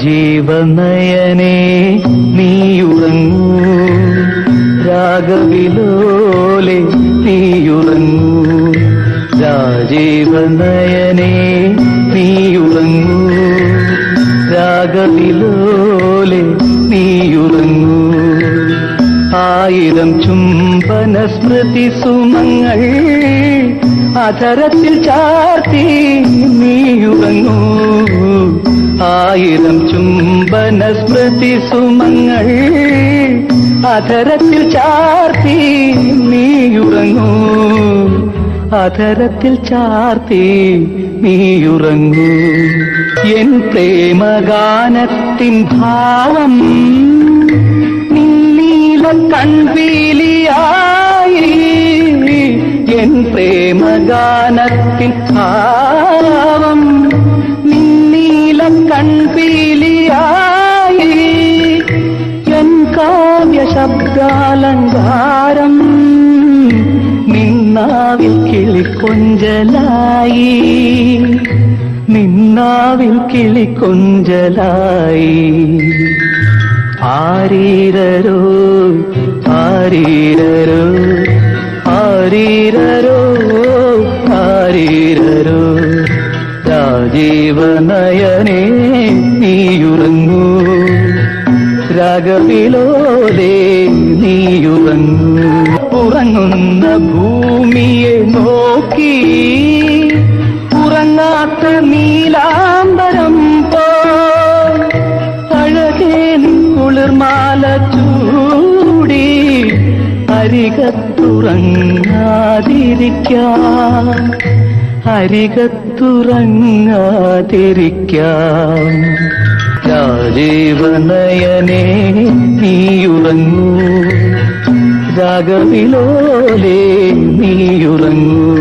രാജീവനയനേ നീയുറങ്ങൂ, രാഗവിലോലെ നീയുറങ്ങൂ. രാജീവനയനേ നീയുറങ്ങൂ, രാഗവിലോലെ നീയുറങ്ങൂ. ആയിരം ചുംബന സ്മൃതി സുമങ്ങൾ അധരത്തിൽ ചാർത്തി നീയുറങ്ങൂ. ആയിരം ചുംബന സ്മൃതി സുമങ്ങൾ അധരത്തിൽ ചാർത്തി നീയുറങ്ങൂ. അധരത്തിൽ ചാർത്തി നീയുറങ്ങൂ. എൻ പ്രേമഗാനത്തിൻ ഭാവം നിന്നീല കൺപീലിയായി. എൻ പ്രേമഗാനത്തിൻ ഭാവം നിന്നീല കൺപീലിയായി. എൻ കാവ്യ ശബ്ദാലങ്കാരം നിന്നാവിൽ കിളിക്കൊഞ്ചലായി. നിന്നാവിൽ കിളിക്കൊഞ്ചലായി. ആരീരരോ ആരീരരോ ആരീരരോ ആരീരരോ. രാജീവനയനേ നീയുറങ്ങൂ, രാഗവിലോലേ നീയുറങ്ങൂ. ഉറങ്ങുന്ന ഭൂമിയെ നോക്കി ഉറങ്ങാത്ത നീലാംബരം പോ. അഴകേ കുളിർമാല ചൂടി അരികത്തുറങ്ങാതിരിക്കാം, അരികത്തുറങ്ങാതിരിക്കാം. രാജീവനയനേ നീയുറങ്ങൂ, രാഗവിലോലേ നീയുറങ്ങൂ.